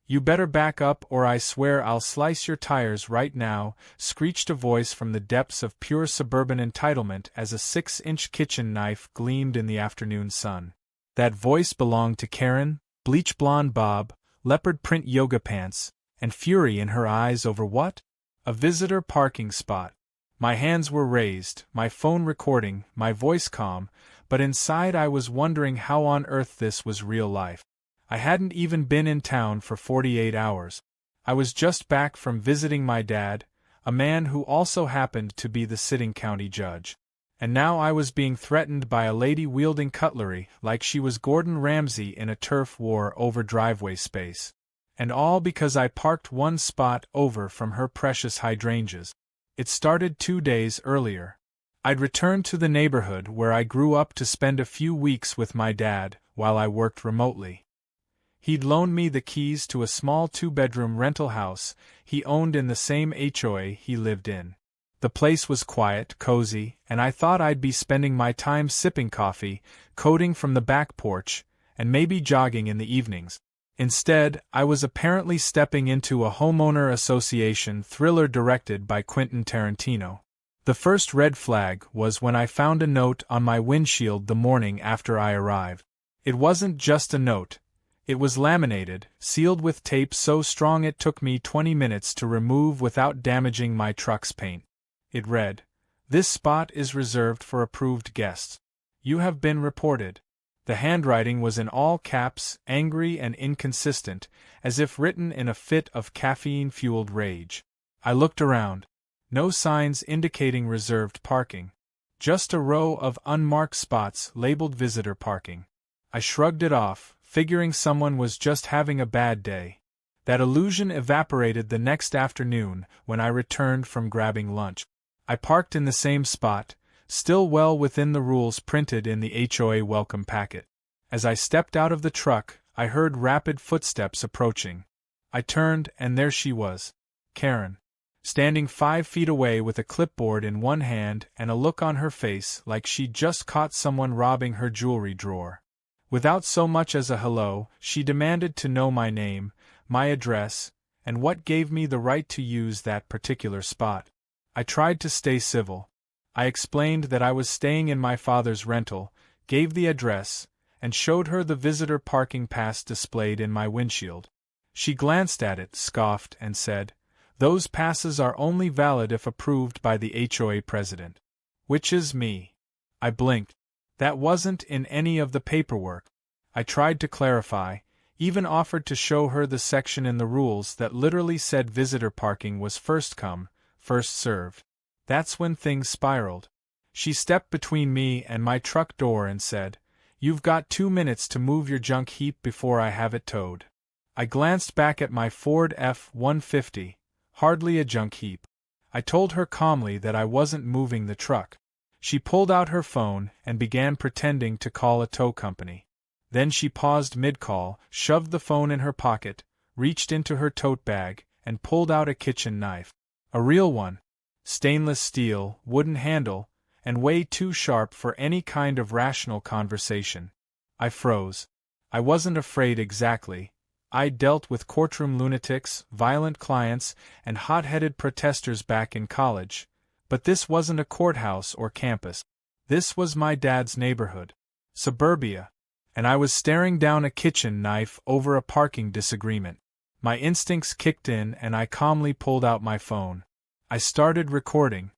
"You better back up or I swear I'll slice your tires right now," screeched a voice from the depths of pure suburban entitlement as a 6-inch kitchen knife gleamed in the afternoon sun. That voice belonged to Karen, bleach blonde bob, leopard print yoga pants, and fury in her eyes over what? A visitor parking spot. My hands were raised, my phone recording, my voice calm, but inside I was wondering how on earth this was real life. I hadn't even been in town for 48 hours. I was just back from visiting my dad, a man who also happened to be the sitting county judge. And now I was being threatened by a lady wielding cutlery like she was Gordon Ramsay in a turf war over driveway space. And all because I parked one spot over from her precious hydrangeas. It started 2 days earlier. I'd returned to the neighborhood where I grew up to spend a few weeks with my dad while I worked remotely. He'd loaned me the keys to a small 2-bedroom rental house he owned in the same HOA he lived in. The place was quiet, cozy, and I thought I'd be spending my time sipping coffee, coding from the back porch, and maybe jogging in the evenings. Instead, I was apparently stepping into a homeowner association thriller directed by Quentin Tarantino. The first red flag was when I found a note on my windshield the morning after I arrived. It wasn't just a note. It was laminated, sealed with tape so strong it took me 20 minutes to remove without damaging my truck's paint. It read, "This spot is reserved for approved guests. You have been reported." The handwriting was in all caps, angry and inconsistent, as if written in a fit of caffeine-fueled rage. I looked around. No signs indicating reserved parking. Just a row of unmarked spots labeled visitor parking. I shrugged it off, figuring someone was just having a bad day. That illusion evaporated the next afternoon when I returned from grabbing lunch. I parked in the same spot, still well within the rules printed in the HOA welcome packet. As I stepped out of the truck, I heard rapid footsteps approaching. I turned, and there she was, Karen, standing 5 feet away with a clipboard in one hand and a look on her face like she'd just caught someone robbing her jewelry drawer. Without so much as a hello, she demanded to know my name, my address, and what gave me the right to use that particular spot. I tried to stay civil. I explained that I was staying in my father's rental, gave the address, and showed her the visitor parking pass displayed in my windshield. She glanced at it, scoffed, and said, "Those passes are only valid if approved by the HOA president." Which is me. I blinked. That wasn't in any of the paperwork. I tried to clarify, even offered to show her the section in the rules that literally said visitor parking was first come, first served. That's when things spiraled. She stepped between me and my truck door and said, "You've got 2 minutes to move your junk heap before I have it towed." I glanced back at my Ford F-150, hardly a junk heap. I told her calmly that I wasn't moving the truck. She pulled out her phone and began pretending to call a tow company. Then she paused mid-call, shoved the phone in her pocket, reached into her tote bag, and pulled out a kitchen knife. A real one. Stainless steel, wooden handle, and way too sharp for any kind of rational conversation. I froze. I wasn't afraid exactly. I'd dealt with courtroom lunatics, violent clients, and hot-headed protesters back in college. But this wasn't a courthouse or campus. This was my dad's neighborhood. Suburbia. And I was staring down a kitchen knife over a parking disagreement. My instincts kicked in and I calmly pulled out my phone. I started recording.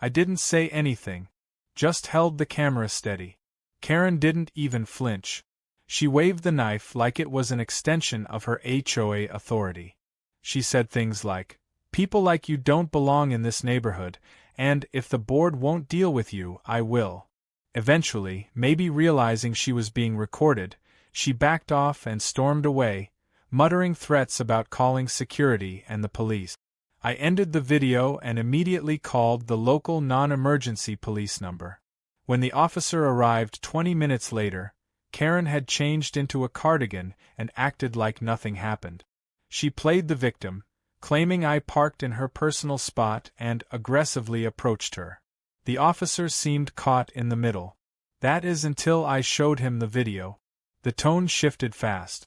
I didn't say anything. Just held the camera steady. Karen didn't even flinch. She waved the knife like it was an extension of her HOA authority. She said things like, "People like you don't belong in this neighborhood, and if the board won't deal with you, I will." Eventually, maybe realizing she was being recorded, she backed off and stormed away, muttering threats about calling security and the police. I ended the video and immediately called the local non-emergency police number. When the officer arrived 20 minutes later, Karen had changed into a cardigan and acted like nothing happened. She played the victim, claiming I parked in her personal spot and aggressively approached her. The officer seemed caught in the middle. That is until I showed him the video. The tone shifted fast.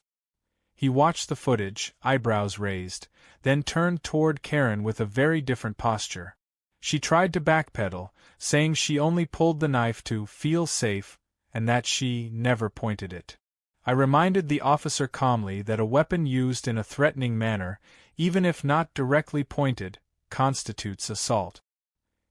He watched the footage, eyebrows raised, then turned toward Karen with a very different posture. She tried to backpedal, saying she only pulled the knife to feel safe, and that she never pointed it. I reminded the officer calmly that a weapon used in a threatening manner, even if not directly pointed, constitutes assault.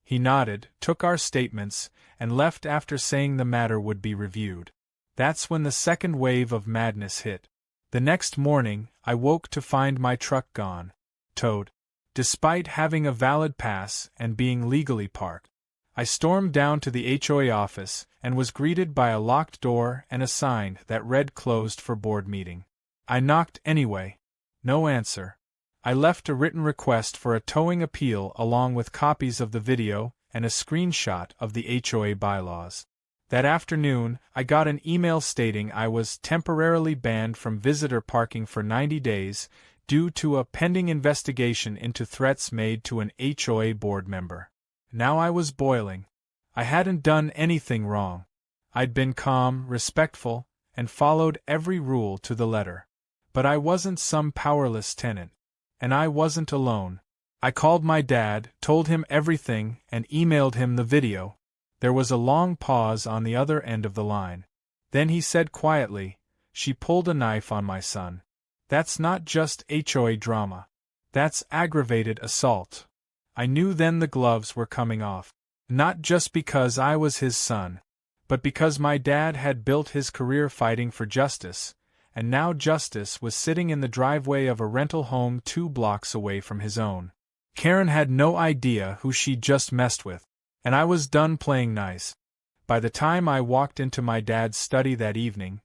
He nodded, took our statements, and left after saying the matter would be reviewed. That's when the second wave of madness hit. The next morning, I woke to find my truck gone, towed. Despite having a valid pass and being legally parked, I stormed down to the HOA office and was greeted by a locked door and a sign that read closed for board meeting. I knocked anyway. No answer. I left a written request for a towing appeal along with copies of the video and a screenshot of the HOA bylaws. That afternoon, I got an email stating I was temporarily banned from visitor parking for 90 days due to a pending investigation into threats made to an HOA board member. Now I was boiling. I hadn't done anything wrong. I'd been calm, respectful, and followed every rule to the letter. But I wasn't some powerless tenant. And I wasn't alone. I called my dad, told him everything, and emailed him the video. There was a long pause on the other end of the line. Then he said quietly, "She pulled a knife on my son. That's not just HOA drama. That's aggravated assault." I knew then the gloves were coming off. Not just because I was his son, but because my dad had built his career fighting for justice, and now justice was sitting in the driveway of a rental home 2 blocks away from his own. Karen had no idea who she'd just messed with, and I was done playing nice. By the time I walked into my dad's study that evening,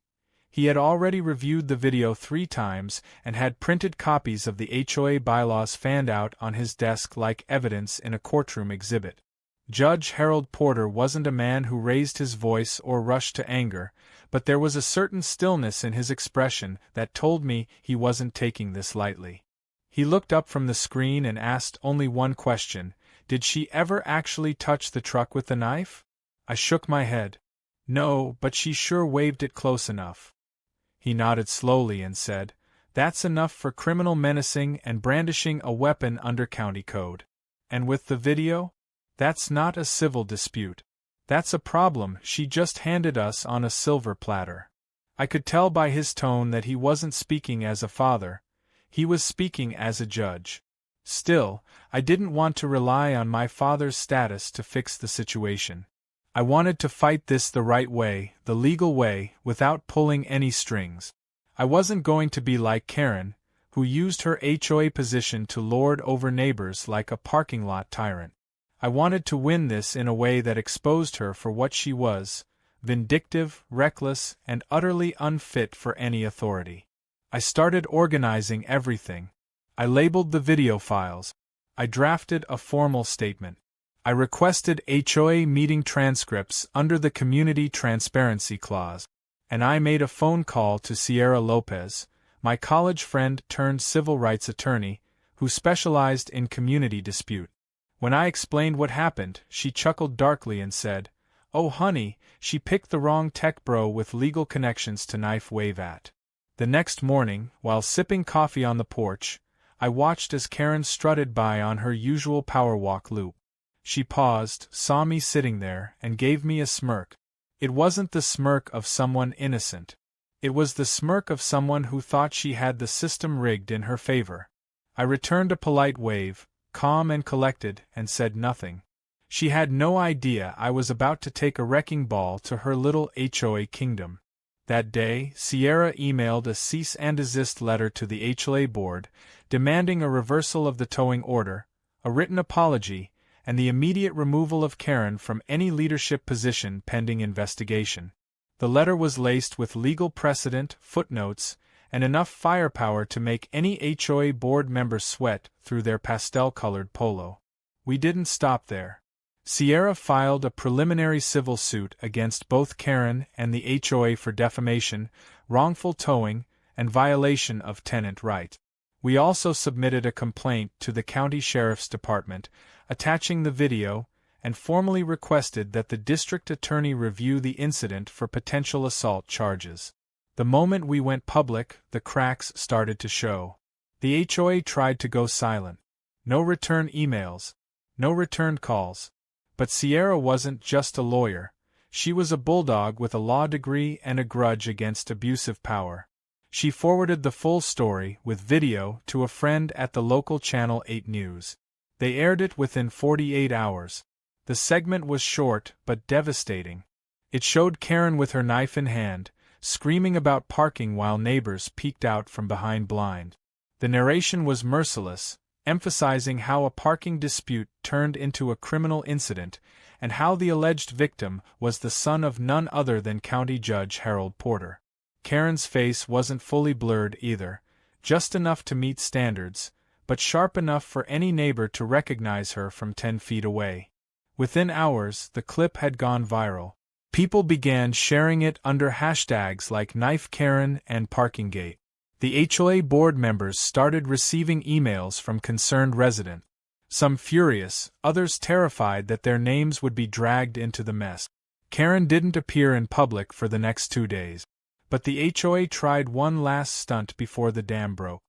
he had already reviewed the video 3 times and had printed copies of the HOA bylaws fanned out on his desk like evidence in a courtroom exhibit. Judge Harold Porter wasn't a man who raised his voice or rushed to anger, but there was a certain stillness in his expression that told me he wasn't taking this lightly. He looked up from the screen and asked only one question: did she ever actually touch the truck with the knife? I shook my head. No, but she sure waved it close enough. He nodded slowly and said, "That's enough for criminal menacing and brandishing a weapon under county code. And with the video? That's not a civil dispute. That's a problem she just handed us on a silver platter." I could tell by his tone that he wasn't speaking as a father. He was speaking as a judge. Still, I didn't want to rely on my father's status to fix the situation. I wanted to fight this the right way, the legal way, without pulling any strings. I wasn't going to be like Karen, who used her HOA position to lord over neighbors like a parking lot tyrant. I wanted to win this in a way that exposed her for what she was: vindictive, reckless, and utterly unfit for any authority. I started organizing everything. I labeled the video files. I drafted a formal statement. I requested HOA meeting transcripts under the Community Transparency Clause. And I made a phone call to Sierra Lopez, my college friend turned civil rights attorney, who specialized in community dispute. When I explained what happened, she chuckled darkly and said, "Oh honey, she picked the wrong tech bro with legal connections to knife wave at." The next morning, while sipping coffee on the porch, I watched as Karen strutted by on her usual power walk loop. She paused, saw me sitting there, and gave me a smirk. It wasn't the smirk of someone innocent. It was the smirk of someone who thought she had the system rigged in her favor. I returned a polite wave, calm and collected, and said nothing. She had no idea I was about to take a wrecking ball to her little HOA kingdom. That day, Sierra emailed a cease and desist letter to the HOA board, demanding a reversal of the towing order, a written apology, and the immediate removal of Karen from any leadership position pending investigation. The letter was laced with legal precedent, footnotes, and enough firepower to make any HOA board member sweat through their pastel-colored polo. We didn't stop there. Sierra filed a preliminary civil suit against both Karen and the HOA for defamation, wrongful towing, and violation of tenant right. We also submitted a complaint to the county sheriff's department, attaching the video, and formally requested that the district attorney review the incident for potential assault charges. The moment we went public, the cracks started to show. The HOA tried to go silent. No return emails. No returned calls. But Sierra wasn't just a lawyer. She was a bulldog with a law degree and a grudge against abusive power. She forwarded the full story, with video, to a friend at the local Channel 8 News. They aired it within 48 hours. The segment was short but devastating. It showed Karen with her knife in hand, screaming about parking while neighbors peeked out from behind blind. The narration was merciless, emphasizing how a parking dispute turned into a criminal incident, and how the alleged victim was the son of none other than County Judge Harold Porter. Karen's face wasn't fully blurred either, just enough to meet standards, but sharp enough for any neighbor to recognize her from 10 feet away. Within hours, the clip had gone viral. People began sharing it under hashtags like Knife Karen and ParkingGate. The HOA board members started receiving emails from concerned residents. Some furious, others terrified that their names would be dragged into the mess. Karen didn't appear in public for the next 2 days. But the HOA tried one last stunt before the dam broke.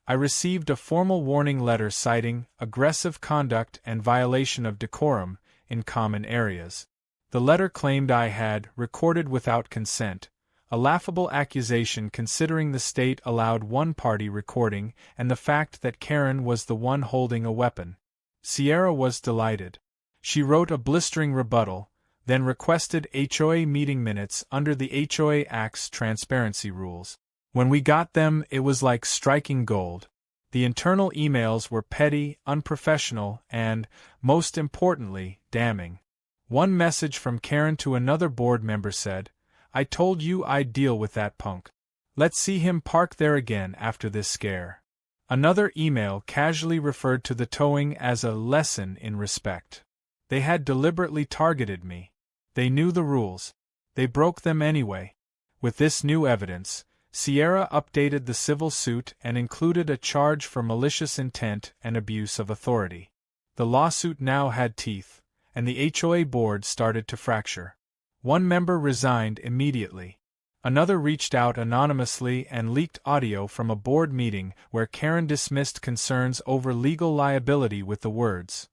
I received a formal warning letter citing aggressive conduct and violation of decorum in common areas. The letter claimed I had recorded without consent, a laughable accusation considering the state allowed one-party recording and the fact that Karen was the one holding a weapon. Sierra was delighted. She wrote a blistering rebuttal, then requested HOA meeting minutes under the HOA Act's transparency rules. When we got them, it was like striking gold. The internal emails were petty, unprofessional, and, most importantly, damning. One message from Karen to another board member said, "I told you I'd deal with that punk. Let's see him park there again after this scare." Another email casually referred to the towing as a lesson in respect. They had deliberately targeted me. They knew the rules. They broke them anyway. With this new evidence, Sierra updated the civil suit and included a charge for malicious intent and abuse of authority. The lawsuit now had teeth, and the HOA board started to fracture. One member resigned immediately. Another reached out anonymously and leaked audio from a board meeting where Karen dismissed concerns over legal liability with the words,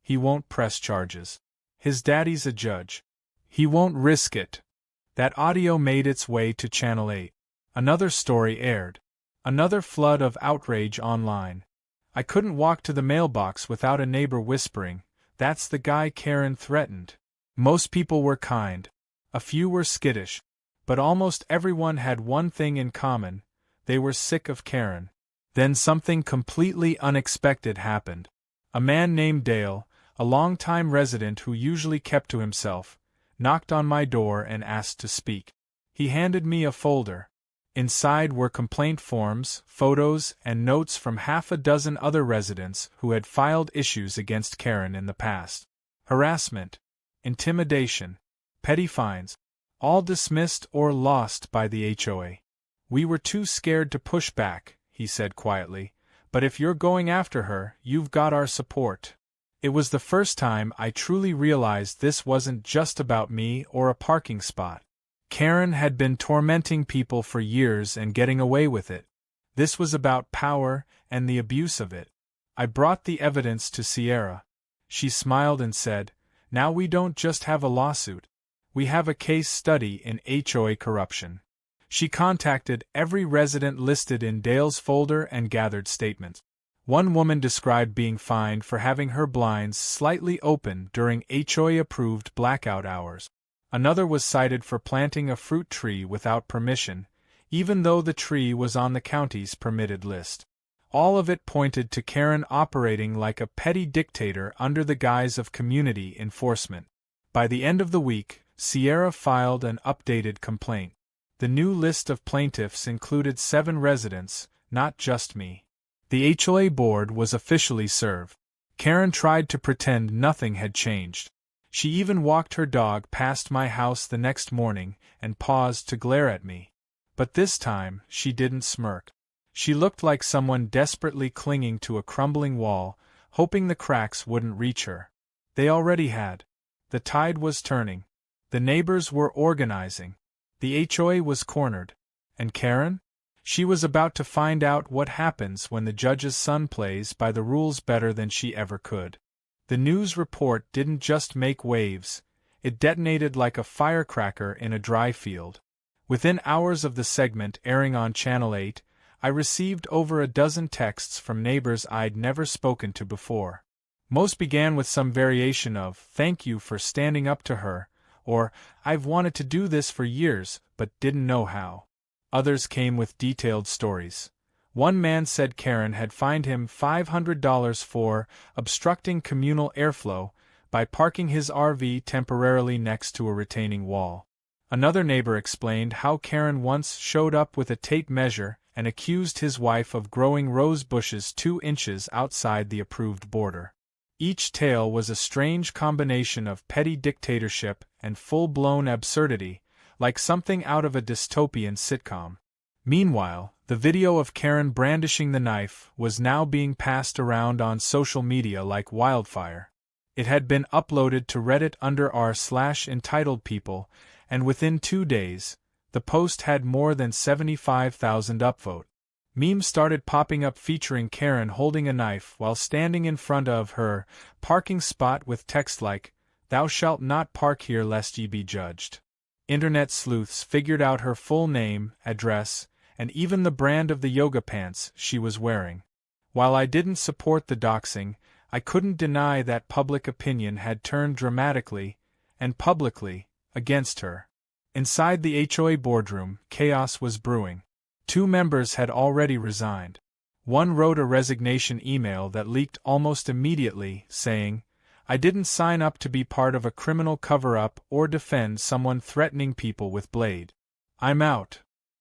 "He won't press charges. His daddy's a judge. He won't risk it." That audio made its way to Channel 8. Another story aired. Another flood of outrage online. I couldn't walk to the mailbox without a neighbor whispering, "That's the guy Karen threatened." Most people were kind. A few were skittish. But almost everyone had one thing in common: they were sick of Karen. Then something completely unexpected happened. A man named Dale, a longtime resident who usually kept to himself, knocked on my door and asked to speak. He handed me a folder. Inside were complaint forms, photos, and notes from half a dozen other residents who had filed issues against Karen in the past. Harassment, intimidation, petty fines, all dismissed or lost by the HOA. "We were too scared to push back," he said quietly, "but if you're going after her, you've got our support." It was the first time I truly realized this wasn't just about me or a parking spot. Karen had been tormenting people for years and getting away with it. This was about power and the abuse of it. I brought the evidence to Sierra. She smiled and said, "Now we don't just have a lawsuit. We have a case study in HOA corruption." She contacted every resident listed in Dale's folder and gathered statements. One woman described being fined for having her blinds slightly open during HOA-approved blackout hours. Another was cited for planting a fruit tree without permission, even though the tree was on the county's permitted list. All of it pointed to Karen operating like a petty dictator under the guise of community enforcement. By the end of the week, Sierra filed an updated complaint. The new list of plaintiffs included 7 residents, not just me. The HOA board was officially served. Karen tried to pretend nothing had changed. She even walked her dog past my house the next morning and paused to glare at me. But this time, she didn't smirk. She looked like someone desperately clinging to a crumbling wall, hoping the cracks wouldn't reach her. They already had. The tide was turning. The neighbors were organizing. The HOA was cornered. And Karen? She was about to find out what happens when the judge's son plays by the rules better than she ever could. The news report didn't just make waves, it detonated like a firecracker in a dry field. Within hours of the segment airing on Channel 8, I received over a dozen texts from neighbors I'd never spoken to before. Most began with some variation of, "Thank you for standing up to her," or, "I've wanted to do this for years, but didn't know how." Others came with detailed stories. One man said Karen had fined him $500 for obstructing communal airflow by parking his RV temporarily next to a retaining wall. Another neighbor explained how Karen once showed up with a tape measure and accused his wife of growing rose bushes 2 inches outside the approved border. Each tale was a strange combination of petty dictatorship and full-blown absurdity, like something out of a dystopian sitcom. Meanwhile, the video of Karen brandishing the knife was now being passed around on social media like wildfire. It had been uploaded to Reddit under r/entitled people, and within 2 days, the post had more than 75,000 upvotes. Memes started popping up featuring Karen holding a knife while standing in front of her parking spot with text like, "Thou shalt not park here lest ye be judged." Internet sleuths figured out her full name, address, and even the brand of the yoga pants she was wearing. While I didn't support the doxing, I couldn't deny that public opinion had turned dramatically, and publicly, against her. Inside the HOA boardroom, chaos was brewing. 2 members had already resigned. One wrote a resignation email that leaked almost immediately, saying, "I didn't sign up to be part of a criminal cover-up or defend someone threatening people with blade. I'm out."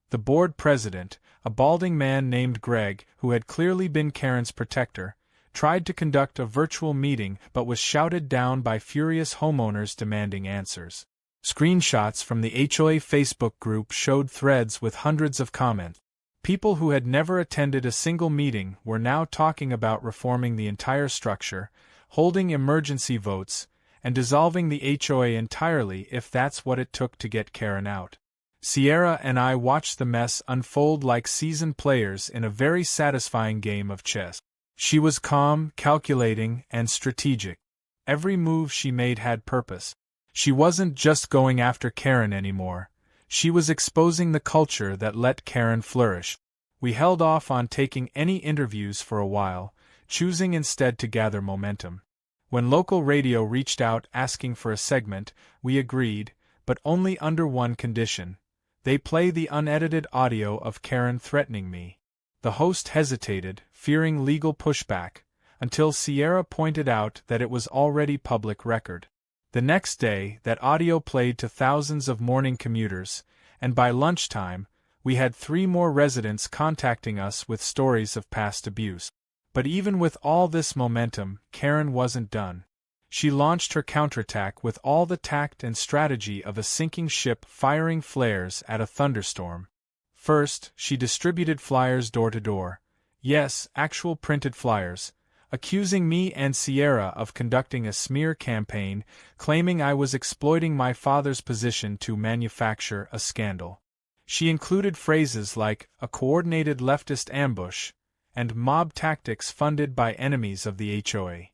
The board president, a balding man named Greg, who had clearly been Karen's protector, tried to conduct a virtual meeting but was shouted down by furious homeowners demanding answers. Screenshots from the HOA Facebook group showed threads with hundreds of comments. People who had never attended a single meeting were now talking about reforming the entire structure, holding emergency votes, and dissolving the HOA entirely if that's what it took to get Karen out. Sierra and I watched the mess unfold like seasoned players in a very satisfying game of chess. She was calm, calculating, and strategic. Every move she made had purpose. She wasn't just going after Karen anymore. She was exposing the culture that let Karen flourish. We held off on taking any interviews for a while, choosing instead to gather momentum. When local radio reached out asking for a segment, we agreed, but only under one condition. They play the unedited audio of Karen threatening me. The host hesitated, fearing legal pushback, until Sierra pointed out that it was already public record. The next day, that audio played to thousands of morning commuters, and by lunchtime, we had 3 more residents contacting us with stories of past abuse. But even with all this momentum, Karen wasn't done. She launched her counterattack with all the tact and strategy of a sinking ship firing flares at a thunderstorm. First, she distributed flyers door to door. Yes, actual printed flyers, accusing me and Sierra of conducting a smear campaign, claiming I was exploiting my father's position to manufacture a scandal. She included phrases like a coordinated leftist ambush and mob tactics funded by enemies of the HOA.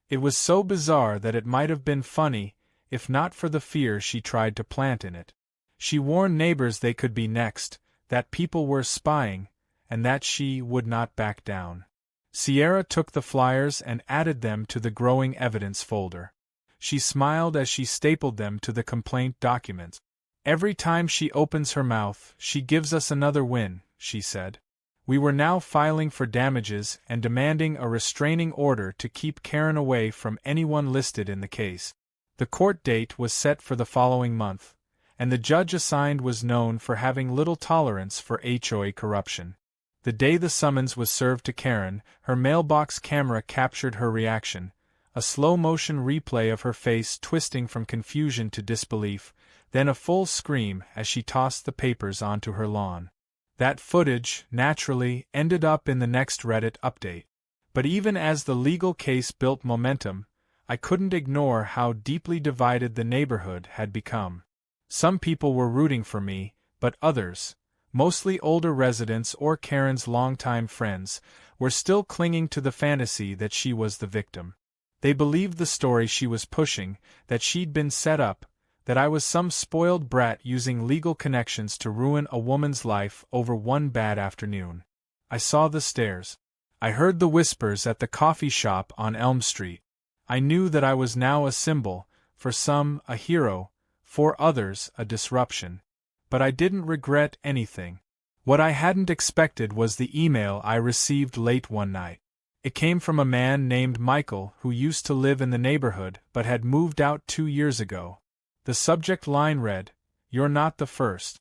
It was so bizarre that it might have been funny, if not for the fear she tried to plant in it. She warned neighbors they could be next, that people were spying, and that she would not back down. Sierra took the flyers and added them to the growing evidence folder. She smiled as she stapled them to the complaint documents. "Every time she opens her mouth, she gives us another win," she said. We were now filing for damages and demanding a restraining order to keep Karen away from anyone listed in the case. The court date was set for the following month, and the judge assigned was known for having little tolerance for HOA corruption. The day the summons was served to Karen, her mailbox camera captured her reaction, a slow-motion replay of her face twisting from confusion to disbelief, then a full scream as she tossed the papers onto her lawn. That footage, naturally, ended up in the next Reddit update. But even as the legal case built momentum, I couldn't ignore how deeply divided the neighborhood had become. Some people were rooting for me, but others, Mostly older residents or Karen's longtime friends, were still clinging to the fantasy that she was the victim. They believed the story she was pushing, that she'd been set up, that I was some spoiled brat using legal connections to ruin a woman's life over one bad afternoon. I saw the stares. I heard the whispers at the coffee shop on Elm Street. I knew that I was now a symbol, for some, a hero, for others, a disruption. But I didn't regret anything. What I hadn't expected was the email I received late one night. It came from a man named Michael who used to live in the neighborhood but had moved out 2 years ago. The subject line read, "You're not the first."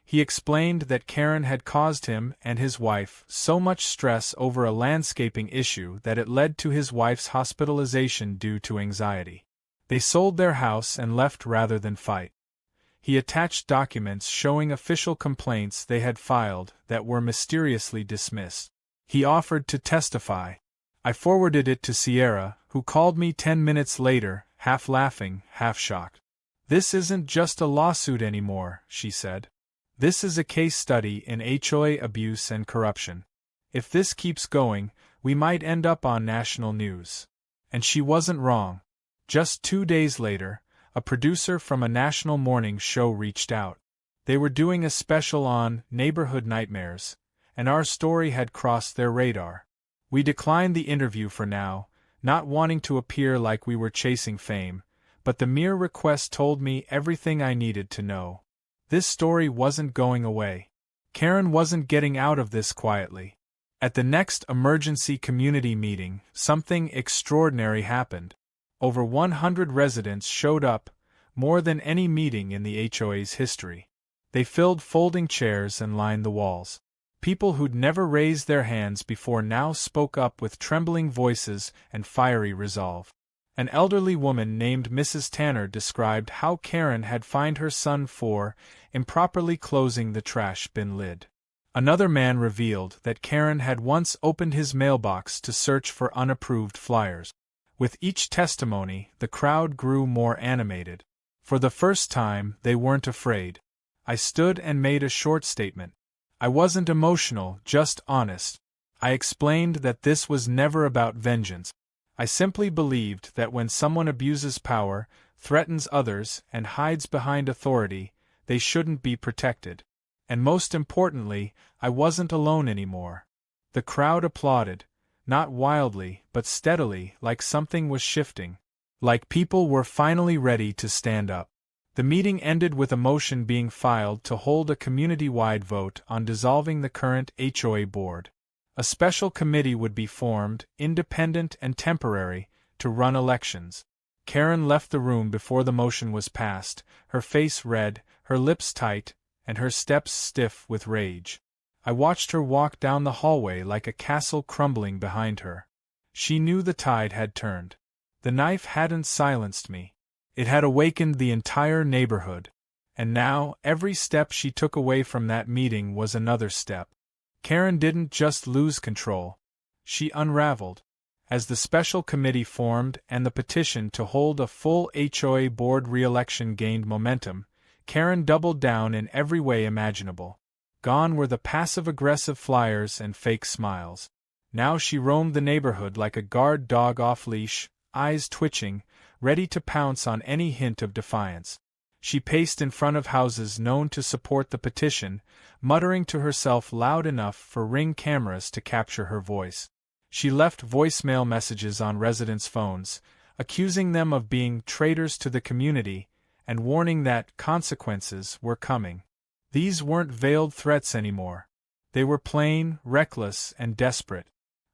He explained that Karen had caused him and his wife so much stress over a landscaping issue that it led to his wife's hospitalization due to anxiety. They sold their house and left rather than fight. He attached documents showing official complaints they had filed that were mysteriously dismissed. He offered to testify. I forwarded it to Sierra, who called me 10 minutes later, half laughing, half shocked. "This isn't just a lawsuit anymore," she said. "This is a case study in HOA abuse and corruption. If this keeps going, we might end up on national news." And she wasn't wrong. Just 2 days later, a producer from a national morning show reached out. They were doing a special on neighborhood nightmares, and our story had crossed their radar. We declined the interview for now, not wanting to appear like we were chasing fame, but the mere request told me everything I needed to know. This story wasn't going away. Karen wasn't getting out of this quietly. At the next emergency community meeting, something extraordinary happened. Over 100 residents showed up, more than any meeting in the HOA's history. They filled folding chairs and lined the walls. People who'd never raised their hands before now spoke up with trembling voices and fiery resolve. An elderly woman named Mrs. Tanner described how Karen had fined her son for improperly closing the trash bin lid. Another man revealed that Karen had once opened his mailbox to search for unapproved flyers. With each testimony, the crowd grew more animated. For the first time, they weren't afraid. I stood and made a short statement. I wasn't emotional, just honest. I explained that this was never about vengeance. I simply believed that when someone abuses power, threatens others, and hides behind authority, they shouldn't be protected. And most importantly, I wasn't alone anymore. The crowd applauded, not wildly, but steadily, like something was shifting. Like people were finally ready to stand up. The meeting ended with a motion being filed to hold a community-wide vote on dissolving the current HOA board. A special committee would be formed, independent and temporary, to run elections. Karen left the room before the motion was passed, her face red, her lips tight, and her steps stiff with rage. I watched her walk down the hallway like a castle crumbling behind her. She knew the tide had turned. The knife hadn't silenced me. It had awakened the entire neighborhood. And now, every step she took away from that meeting was another step. Karen didn't just lose control. She unraveled. As the special committee formed and the petition to hold a full HOA board re-election gained momentum, Karen doubled down in every way imaginable. Gone were the passive-aggressive flyers and fake smiles. Now she roamed the neighborhood like a guard dog off-leash, eyes twitching, ready to pounce on any hint of defiance. She paced in front of houses known to support the petition, muttering to herself loud enough for Ring cameras to capture her voice. She left voicemail messages on residents' phones, accusing them of being traitors to the community, and warning that consequences were coming. These weren't veiled threats anymore. They were plain, reckless, and desperate.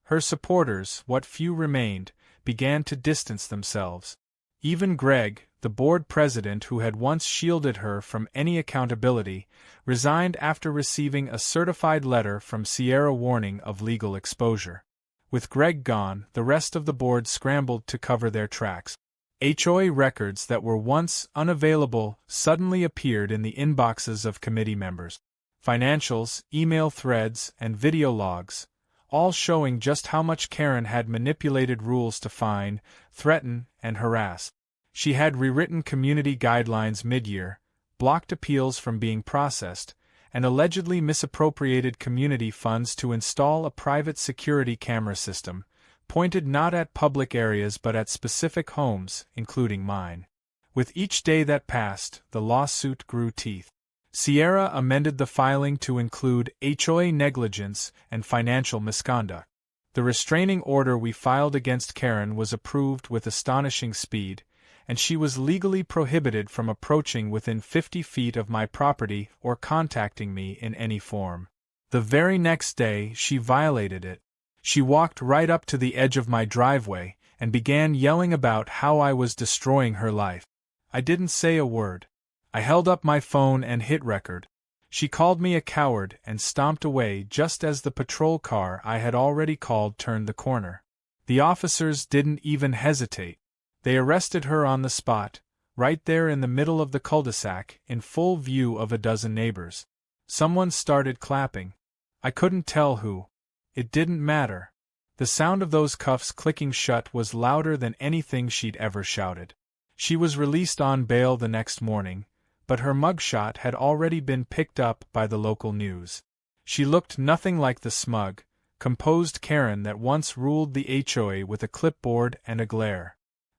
Her supporters, what few remained, began to distance themselves. Even Greg, the board president who had once shielded her from any accountability, resigned after receiving a certified letter from Sierra warning of legal exposure. With Greg gone, the rest of the board scrambled to cover their tracks. HOA records that were once unavailable suddenly appeared in the inboxes of committee members. Financials, email threads, and video logs, all showing just how much Karen had manipulated rules to fine, threaten, and harass. She had rewritten community guidelines mid-year, blocked appeals from being processed, and allegedly misappropriated community funds to install a private security camera system, pointed not at public areas but at specific homes, including mine. With each day that passed, the lawsuit grew teeth. Sierra amended the filing to include HOA negligence and financial misconduct. The restraining order we filed against Karen was approved with astonishing speed, and she was legally prohibited from approaching within 50 feet of my property or contacting me in any form. The very next day, she violated it. She walked right up to the edge of my driveway and began yelling about how I was destroying her life. I didn't say a word. I held up my phone and hit record. She called me a coward and stomped away just as the patrol car I had already called turned the corner. The officers didn't even hesitate. They arrested her on the spot, right there in the middle of the cul-de-sac, in full view of a dozen neighbors. Someone started clapping. I couldn't tell who. It didn't matter. The sound of those cuffs clicking shut was louder than anything she'd ever shouted. She was released on bail the next morning, but her mugshot had already been picked up by the local news. She looked nothing like the smug, composed Karen that once ruled the HOA with a clipboard and a glare.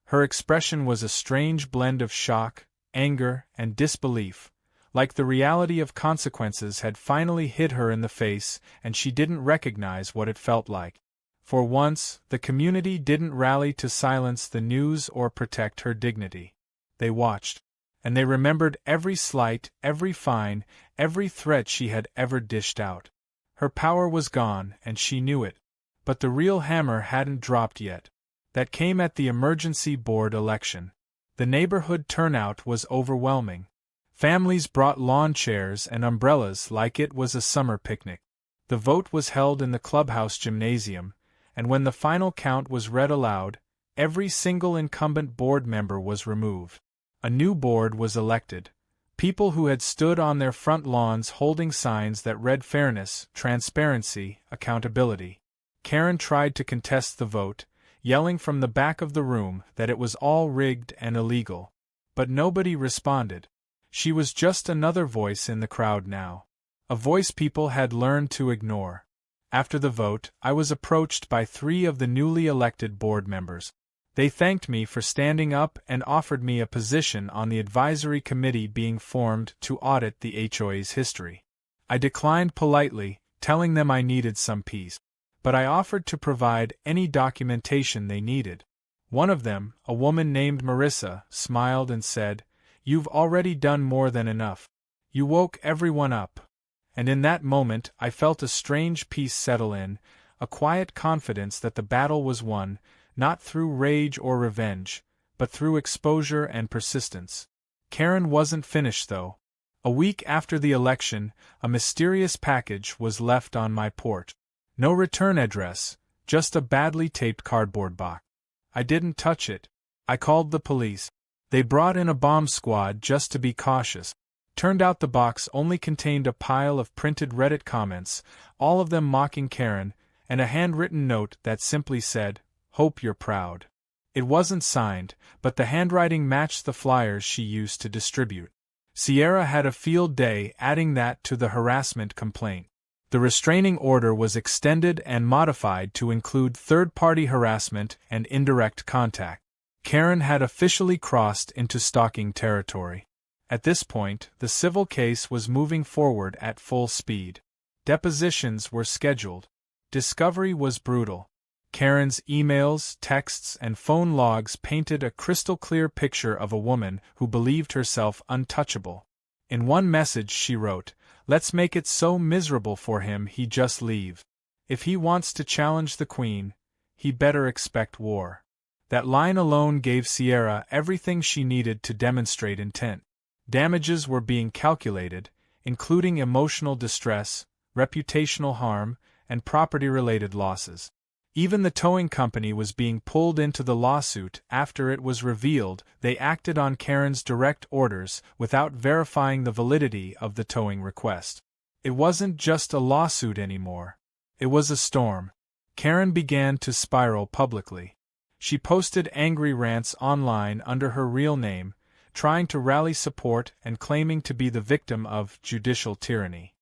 Her expression was a strange blend of shock, anger, and disbelief, like the reality of consequences had finally hit her in the face and she didn't recognize what it felt like. For once, the community didn't rally to silence the news or protect her dignity. They watched. And they remembered every slight, every fine, every threat she had ever dished out. Her power was gone, and she knew it. But the real hammer hadn't dropped yet. That came at the emergency board election. The neighborhood turnout was overwhelming. Families brought lawn chairs and umbrellas like it was a summer picnic. The vote was held in the clubhouse gymnasium, and when the final count was read aloud, every single incumbent board member was removed. A new board was elected. People who had stood on their front lawns holding signs that read fairness, transparency, accountability. Karen tried to contest the vote, yelling from the back of the room that it was all rigged and illegal. But nobody responded. She was just another voice in the crowd now. A voice people had learned to ignore. After the vote, I was approached by 3 of the newly elected board members. They thanked me for standing up and offered me a position on the advisory committee being formed to audit the HOA's history. I declined politely, telling them I needed some peace. But I offered to provide any documentation they needed. One of them, a woman named Marissa, smiled and said, "You've already done more than enough. You woke everyone up." And in that moment I felt a strange peace settle in, a quiet confidence that the battle was won, not through rage or revenge, but through exposure and persistence. Karen wasn't finished though. A week after the election, a mysterious package was left on my porch. No return address, just a badly taped cardboard box. I didn't touch it. I called the police. They brought in a bomb squad just to be cautious. Turned out the box only contained a pile of printed Reddit comments, all of them mocking Karen, and a handwritten note that simply said, "Hope you're proud." It wasn't signed, but the handwriting matched the flyers she used to distribute. Sierra had a field day adding that to the harassment complaint. The restraining order was extended and modified to include third-party harassment and indirect contact. Karen had officially crossed into stalking territory. At this point, the civil case was moving forward at full speed. Depositions were scheduled. Discovery was brutal. Karen's emails, texts, and phone logs painted a crystal-clear picture of a woman who believed herself untouchable. In one message she wrote, "Let's make it so miserable for him he just leave. If he wants to challenge the Queen, he better expect war." That line alone gave Sierra everything she needed to demonstrate intent. Damages were being calculated, including emotional distress, reputational harm, and property-related losses. Even the towing company was being pulled into the lawsuit after it was revealed they acted on Karen's direct orders without verifying the validity of the towing request. It wasn't just a lawsuit anymore. It was a storm. Karen began to spiral publicly. She posted angry rants online under her real name, trying to rally support and claiming to be the victim of judicial tyranny.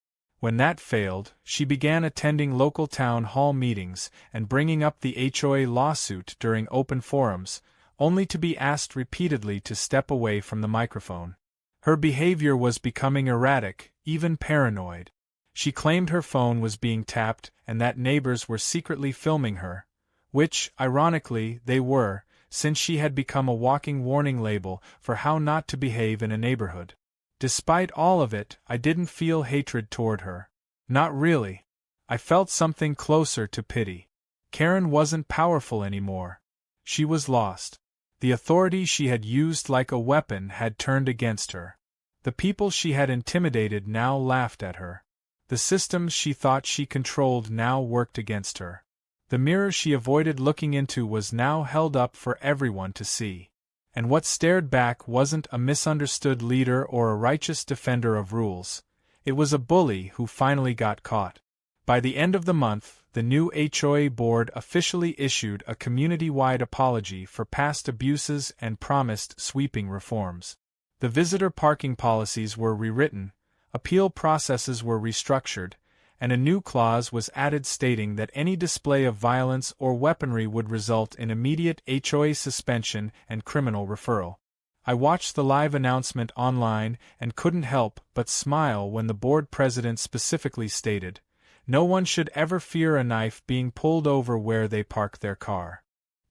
When that failed, she began attending local town hall meetings and bringing up the HOA lawsuit during open forums, only to be asked repeatedly to step away from the microphone. Her behavior was becoming erratic, even paranoid. She claimed her phone was being tapped and that neighbors were secretly filming her, which, ironically, they were, since she had become a walking warning label for how not to behave in a neighborhood. Despite all of it, I didn't feel hatred toward her. Not really. I felt something closer to pity. Karen wasn't powerful anymore. She was lost. The authority she had used like a weapon had turned against her. The people she had intimidated now laughed at her. The systems she thought she controlled now worked against her. The mirror she avoided looking into was now held up for everyone to see. And what stared back wasn't a misunderstood leader or a righteous defender of rules. It was a bully who finally got caught. By the end of the month, the new HOA board officially issued a community-wide apology for past abuses and promised sweeping reforms. The visitor parking policies were rewritten, appeal processes were restructured, and a new clause was added stating that any display of violence or weaponry would result in immediate HOA suspension and criminal referral. I watched the live announcement online and couldn't help but smile when the board president specifically stated, "No one should ever fear a knife being pulled over where they park their car."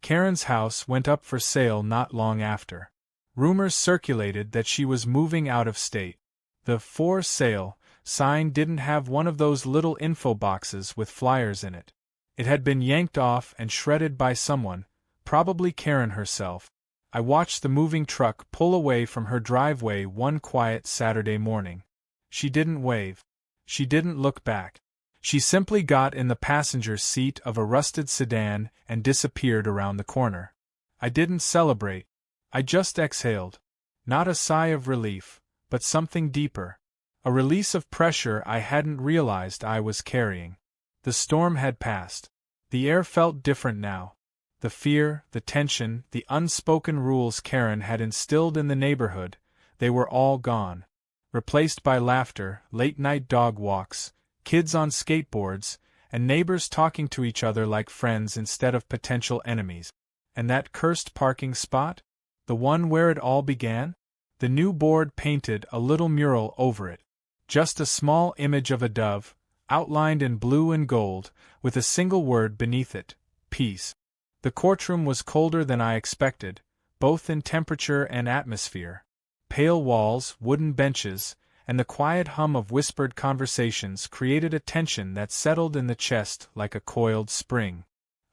Karen's house went up for sale not long after. Rumors circulated that she was moving out of state. The "for sale" sign didn't have one of those little info boxes with flyers in it. It had been yanked off and shredded by someone, probably Karen herself. I watched the moving truck pull away from her driveway one quiet Saturday morning. She didn't wave. She didn't look back. She simply got in the passenger seat of a rusted sedan and disappeared around the corner. I didn't celebrate. I just exhaled. Not a sigh of relief, but something deeper. A release of pressure I hadn't realized I was carrying. The storm had passed. The air felt different now. The fear, the tension, the unspoken rules Karen had instilled in the neighborhood, they were all gone. Replaced by laughter, late-night dog walks, kids on skateboards, and neighbors talking to each other like friends instead of potential enemies. And that cursed parking spot? The one where it all began? The new board painted a little mural over it. Just a small image of a dove, outlined in blue and gold, with a single word beneath it, peace. The courtroom was colder than I expected, both in temperature and atmosphere. Pale walls, wooden benches, and the quiet hum of whispered conversations created a tension that settled in the chest like a coiled spring.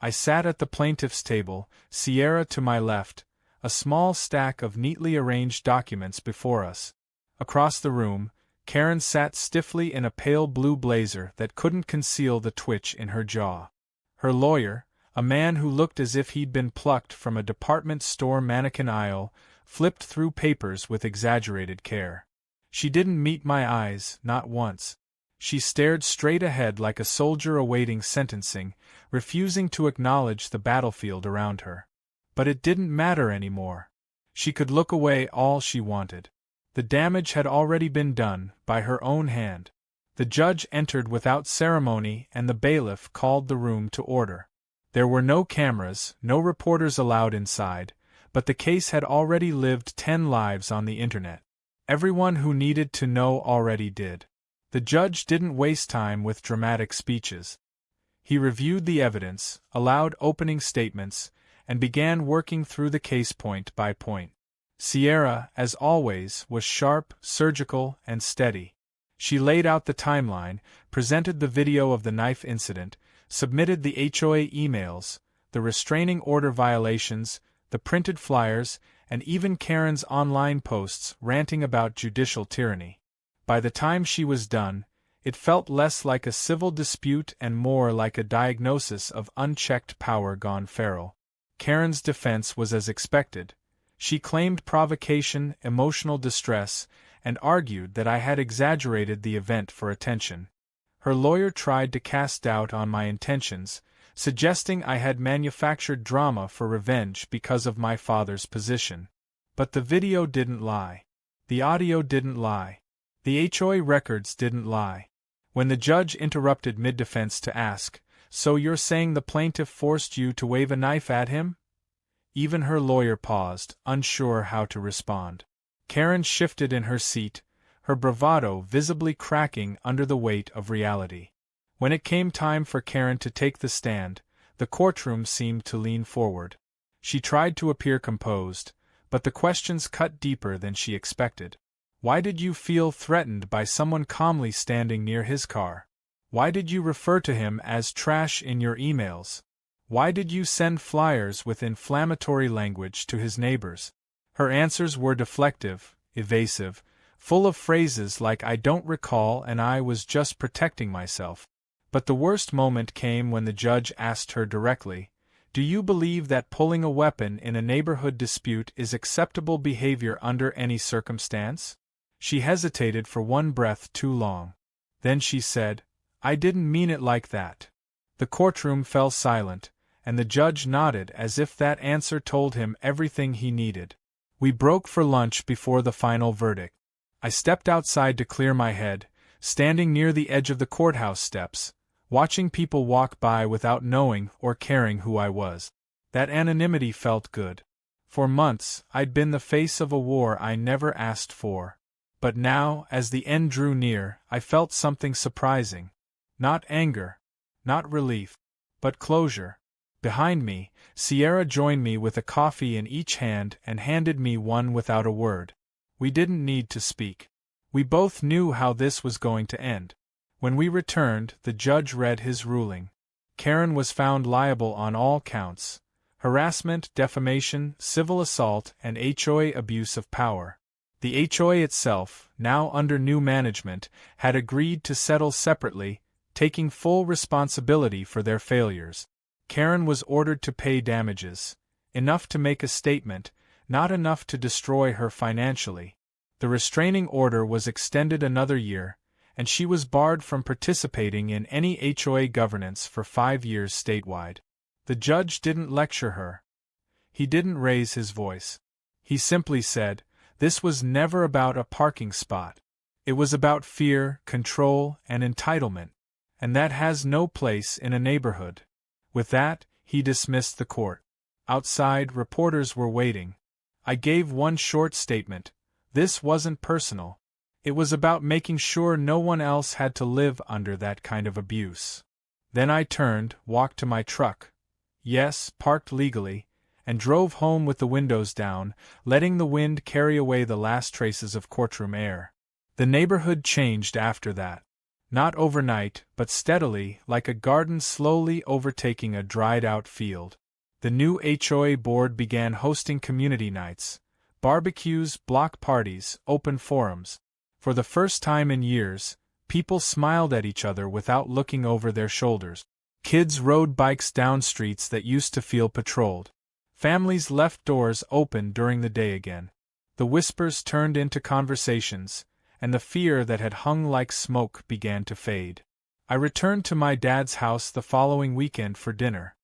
I sat at the plaintiff's table, Sierra to my left, a small stack of neatly arranged documents before us. Across the room, Karen sat stiffly in a pale blue blazer that couldn't conceal the twitch in her jaw. Her lawyer, a man who looked as if he'd been plucked from a department store mannequin aisle, flipped through papers with exaggerated care. She didn't meet my eyes, not once. She stared straight ahead like a soldier awaiting sentencing, refusing to acknowledge the battlefield around her. But it didn't matter anymore. She could look away all she wanted. The damage had already been done, by her own hand. The judge entered without ceremony and the bailiff called the room to order. There were no cameras, no reporters allowed inside, but the case had already lived 10 lives on the internet. Everyone who needed to know already did. The judge didn't waste time with dramatic speeches. He reviewed the evidence, allowed opening statements, and began working through the case point by point. Sierra, as always, was sharp, surgical, and steady. She laid out the timeline, presented the video of the knife incident, submitted the HOA emails, the restraining order violations, the printed flyers, and even Karen's online posts ranting about judicial tyranny. By the time she was done, it felt less like a civil dispute and more like a diagnosis of unchecked power gone feral. Karen's defense was as expected. She claimed provocation, emotional distress, and argued that I had exaggerated the event for attention. Her lawyer tried to cast doubt on my intentions, suggesting I had manufactured drama for revenge because of my father's position. But the video didn't lie. The audio didn't lie. The HOA records didn't lie. When the judge interrupted mid-defense to ask, "So you're saying the plaintiff forced you to wave a knife at him?" Even her lawyer paused, unsure how to respond. Karen shifted in her seat, her bravado visibly cracking under the weight of reality. When it came time for Karen to take the stand, the courtroom seemed to lean forward. She tried to appear composed, but the questions cut deeper than she expected. Why did you feel threatened by someone calmly standing near his car? Why did you refer to him as trash in your emails? Why did you send flyers with inflammatory language to his neighbors? Her answers were deflective, evasive, full of phrases like "I don't recall" and "I was just protecting myself." But the worst moment came when the judge asked her directly, "Do you believe that pulling a weapon in a neighborhood dispute is acceptable behavior under any circumstance?" She hesitated for one breath too long. Then she said, "I didn't mean it like that." The courtroom fell silent, and the judge nodded as if that answer told him everything he needed. We broke for lunch before the final verdict. I stepped outside to clear my head, standing near the edge of the courthouse steps, watching people walk by without knowing or caring who I was. That anonymity felt good. For months, I'd been the face of a war I never asked for. But now, as the end drew near, I felt something surprising. Not anger, not relief, but closure. Behind me, Sierra joined me with a coffee in each hand and handed me one without a word. We didn't need to speak. We both knew how this was going to end. When we returned, the judge read his ruling. Karen was found liable on all counts: harassment, defamation, civil assault, and HOA abuse of power. The HOA itself, now under new management, had agreed to settle separately, taking full responsibility for their failures. Karen was ordered to pay damages, enough to make a statement, not enough to destroy her financially. The restraining order was extended another year, and she was barred from participating in any HOA governance for 5 years statewide. The judge didn't lecture her. He didn't raise his voice. He simply said, "This was never about a parking spot. It was about fear, control, and entitlement, and that has no place in a neighborhood." With that, he dismissed the court. Outside, reporters were waiting. I gave one short statement. This wasn't personal. It was about making sure no one else had to live under that kind of abuse. Then I turned, walked to my truck. Yes, parked legally, and drove home with the windows down, letting the wind carry away the last traces of courtroom air. The neighborhood changed after that. Not overnight, but steadily, like a garden slowly overtaking a dried-out field. The new HOA board began hosting community nights, barbecues, block parties, open forums. For the first time in years, people smiled at each other without looking over their shoulders. Kids rode bikes down streets that used to feel patrolled. Families left doors open during the day again. The whispers turned into conversations, and the fear that had hung like smoke began to fade. I returned to my dad's house the following weekend for dinner.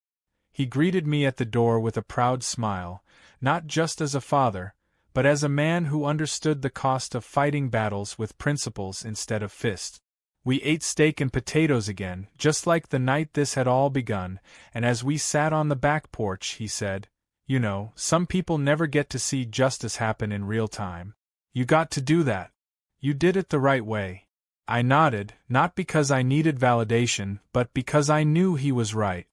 He greeted me at the door with a proud smile, not just as a father, but as a man who understood the cost of fighting battles with principles instead of fists. We ate steak and potatoes again, just like the night this had all begun, and as we sat on the back porch, he said, "You know, some people never get to see justice happen in real time. You got to do that. You did it the right way." I nodded, not because I needed validation, but because I knew he was right.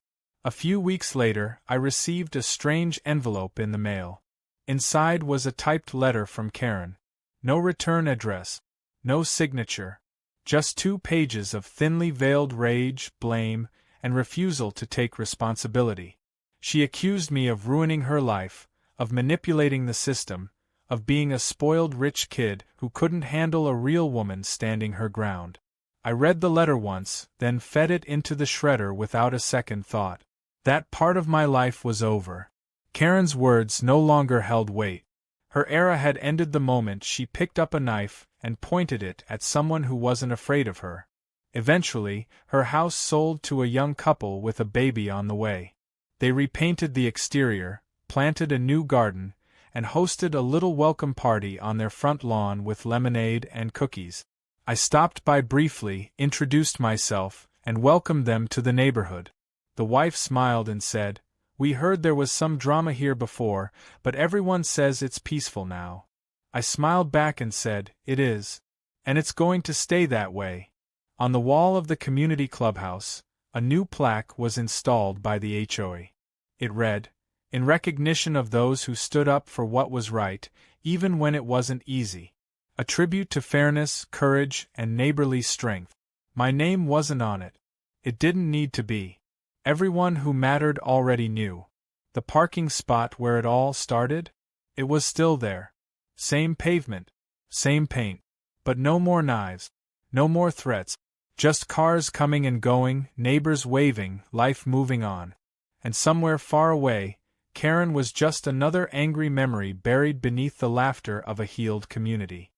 A few weeks later, I received a strange envelope in the mail. Inside was a typed letter from Karen. No return address. No signature. Just 2 pages of thinly veiled rage, blame, and refusal to take responsibility. She accused me of ruining her life, of manipulating the system, of being a spoiled rich kid who couldn't handle a real woman standing her ground. I read the letter once, then fed it into the shredder without a second thought. That part of my life was over. Karen's words no longer held weight. Her era had ended the moment she picked up a knife and pointed it at someone who wasn't afraid of her. Eventually, her house sold to a young couple with a baby on the way. They repainted the exterior, planted a new garden, and hosted a little welcome party on their front lawn with lemonade and cookies. I stopped by briefly, introduced myself, and welcomed them to the neighborhood. The wife smiled and said, "We heard there was some drama here before, but everyone says it's peaceful now." I smiled back and said, "It is. And it's going to stay that way." On the wall of the community clubhouse, a new plaque was installed by the HOA. It read, "In recognition of those who stood up for what was right, even when it wasn't easy. A tribute to fairness, courage, and neighborly strength." My name wasn't on it. It didn't need to be. Everyone who mattered already knew. The parking spot where it all started? It was still there. Same pavement. Same paint. But no more knives. No more threats. Just cars coming and going, neighbors waving, life moving on. And somewhere far away, Karen was just another angry memory buried beneath the laughter of a healed community.